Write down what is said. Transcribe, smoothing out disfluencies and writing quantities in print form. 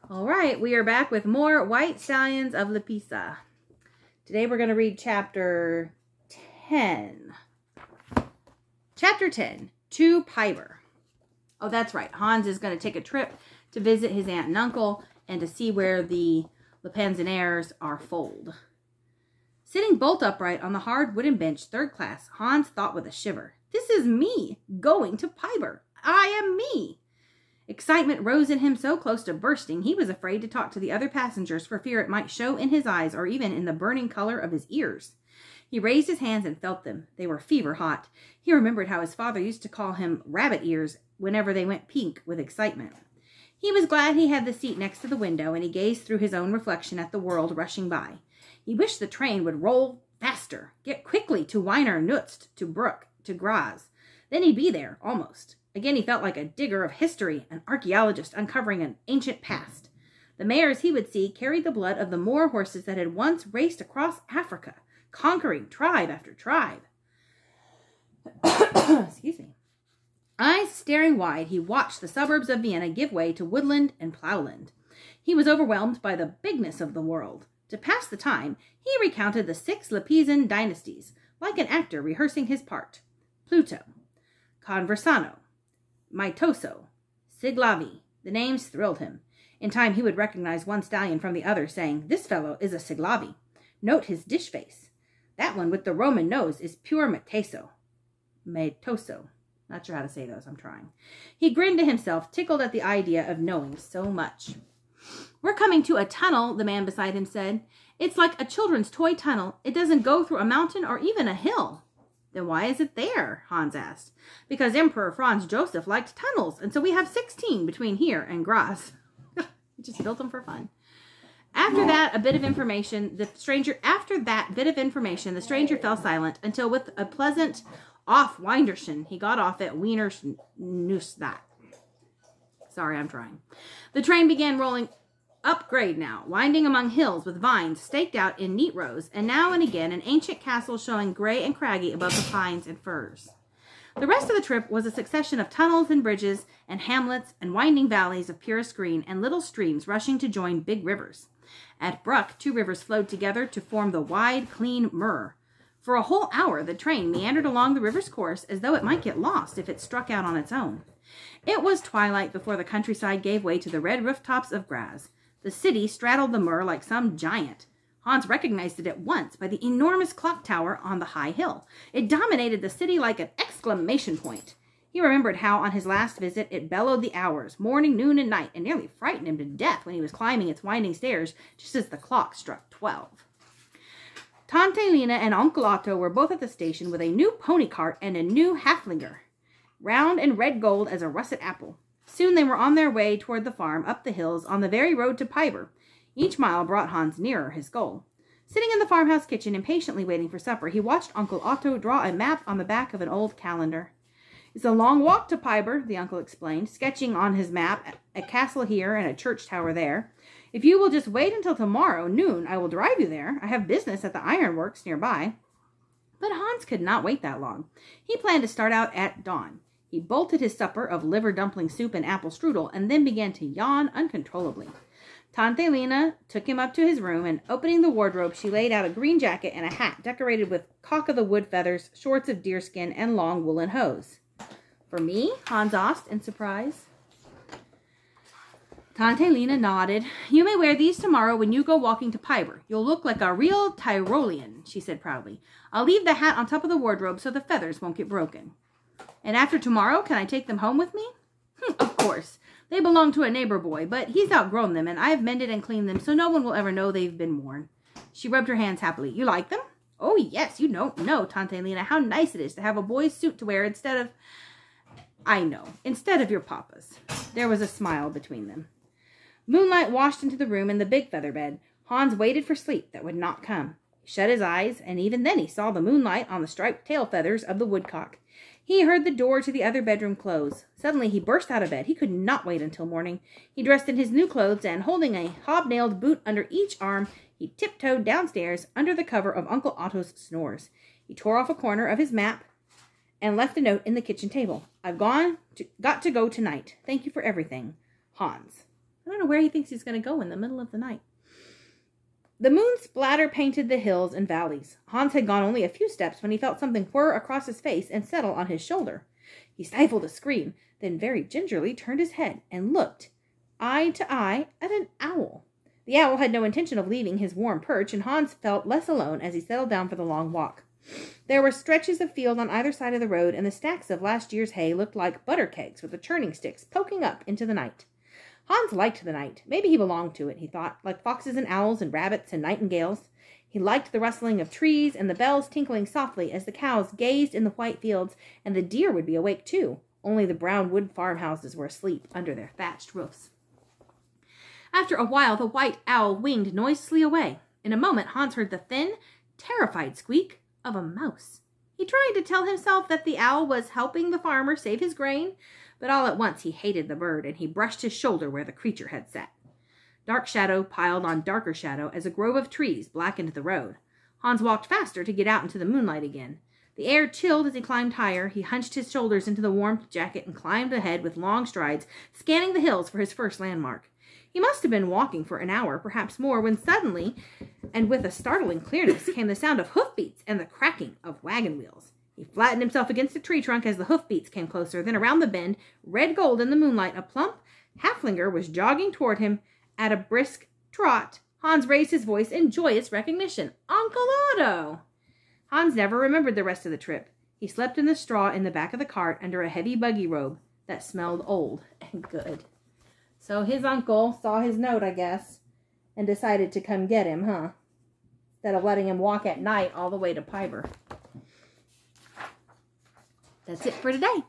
All right, we are back with more White Stallions of Lipizza. Today we're going to read chapter 10. Chapter 10, To Piber. Oh, that's right. Hans is going to take a trip to visit his aunt and uncle and to see where the Lipizza's are foaled. Sitting bolt upright on the hard wooden bench, third class, Hans thought with a shiver, "This is me, going to Piber. I am me." Excitement rose in him so close to bursting, he was afraid to talk to the other passengers for fear it might show in his eyes or even in the burning color of his ears. He raised his hands and felt them. They were fever hot. He remembered how his father used to call him rabbit ears whenever they went pink with excitement. He was glad he had the seat next to the window, and he gazed through his own reflection at the world rushing by. He wished the train would roll faster, get quickly to Weiner Nutzt, to Bruck, to Graz. Then he'd be there, almost. Again, he felt like a digger of history, an archaeologist uncovering an ancient past. The mares he would see carried the blood of the Moor horses that had once raced across Africa, conquering tribe after tribe. Excuse me. Eyes staring wide, he watched the suburbs of Vienna give way to woodland and plowland. He was overwhelmed by the bigness of the world. To pass the time, he recounted the 6 Lipizzan dynasties, like an actor rehearsing his part. Pluto, Conversano, Maitoso, Siglavi. The names thrilled him. In time, he would recognize one stallion from the other, saying, "This fellow is a Siglavi. Note his dish face. That one with the Roman nose is pure Maitoso. Not sure how to say those. I'm trying." He grinned to himself, tickled at the idea of knowing so much. "We're coming to a tunnel," the man beside him said. "It's like a children's toy tunnel. It doesn't go through a mountain or even a hill." "Then why is it there?" Hans asked. "Because Emperor Franz Joseph liked tunnels, and so we have 16 between here and Graz." He just built them for fun. After that bit of information, the stranger fell silent until, with a pleasant "Auf Winderschen," he got off at Wiener Neustadt. Sorry, I'm trying. The train began rolling upgrade now, winding among hills with vines staked out in neat rows, and now and again an ancient castle showing gray and craggy above the pines and firs. The rest of the trip was a succession of tunnels and bridges and hamlets and winding valleys of purest green and little streams rushing to join big rivers. At Bruck, 2 rivers flowed together to form the wide, clean Mur. For a whole hour, the train meandered along the river's course as though it might get lost if it struck out on its own. It was twilight before the countryside gave way to the red rooftops of Graz. The city straddled the Mur like some giant. Hans recognized it at once by the enormous clock tower on the high hill. It dominated the city like an exclamation point. He remembered how on his last visit it bellowed the hours, morning, noon, and night, and nearly frightened him to death when he was climbing its winding stairs just as the clock struck 12. Tante Lena and Uncle Otto were both at the station with a new pony cart and a new Haflinger, round and red gold as a russet apple. Soon they were on their way toward the farm, up the hills, on the very road to Piber. Each mile brought Hans nearer his goal. Sitting in the farmhouse kitchen, impatiently waiting for supper, he watched Uncle Otto draw a map on the back of an old calendar. "It's a long walk to Piber," the uncle explained, sketching on his map a castle here and a church tower there. "If you will just wait until tomorrow noon, I will drive you there. I have business at the ironworks nearby." But Hans could not wait that long. He planned to start out at dawn. He bolted his supper of liver dumpling soup and apple strudel, and then began to yawn uncontrollably. Tante Lena took him up to his room, and opening the wardrobe, she laid out a green jacket and a hat decorated with cock-of-the-wood feathers, shorts of deerskin, and long woolen hose. "For me?" Hans asked in surprise. Tante Lena nodded. "You may wear these tomorrow when you go walking to Piber. You'll look like a real Tyrolean," she said proudly. "I'll leave the hat on top of the wardrobe so the feathers won't get broken." "And after tomorrow, can I take them home with me?" "Of course. They belong to a neighbor boy, but he's outgrown them, and I have mended and cleaned them so no one will ever know they've been worn." She rubbed her hands happily. "You like them?" "Oh, yes. You don't know, Tante Lena, how nice it is to have a boy's suit to wear instead of..." "I know. Instead of your papa's." There was a smile between them. Moonlight washed into the room in the big feather bed. Hans waited for sleep that would not come. He shut his eyes, and even then he saw the moonlight on the striped tail feathers of the woodcock. He heard the door to the other bedroom close. Suddenly he burst out of bed. He could not wait until morning. He dressed in his new clothes, and holding a hobnailed boot under each arm, he tiptoed downstairs under the cover of Uncle Otto's snores. He tore off a corner of his map and left a note in the kitchen table. "I've got to go tonight. Thank you for everything. Hans." I don't know where he thinks he's going to go in the middle of the night. The moon splatter painted the hills and valleys. Hans had gone only a few steps when he felt something whir across his face and settle on his shoulder. He stifled a scream, then very gingerly turned his head and looked, eye to eye, at an owl. The owl had no intention of leaving his warm perch, and Hans felt less alone as he settled down for the long walk. There were stretches of field on either side of the road, and the stacks of last year's hay looked like butter kegs with the churning sticks poking up into the night. Hans liked the night. Maybe he belonged to it, he thought, like foxes and owls and rabbits and nightingales. He liked the rustling of trees and the bells tinkling softly as the cows gazed in the white fields, and the deer would be awake too. Only the brown wood farmhouses were asleep under their thatched roofs. After a while, the white owl winged noiselessly away. In a moment, Hans heard the thin, terrified squeak of a mouse. He tried to tell himself that the owl was helping the farmer save his grain, but all at once he hated the bird, and he brushed his shoulder where the creature had sat. Dark shadow piled on darker shadow as a grove of trees blackened the road. Hans walked faster to get out into the moonlight again. The air chilled as he climbed higher. He hunched his shoulders into the warm jacket and climbed ahead with long strides, scanning the hills for his first landmark. He must have been walking for an hour, perhaps more, when suddenly, and with a startling clearness, came the sound of hoofbeats and the cracking of wagon wheels. He flattened himself against a tree trunk as the hoofbeats came closer. Then around the bend, red gold in the moonlight, a plump halflinger was jogging toward him at a brisk trot. Hans raised his voice in joyous recognition. Uncle Otto! Hans never remembered the rest of the trip. He slept in the straw in the back of the cart under a heavy buggy robe that smelled old and good. So his uncle saw his note, I guess, and decided to come get him, huh? Instead of letting him walk at night all the way to Piber. That's it for today.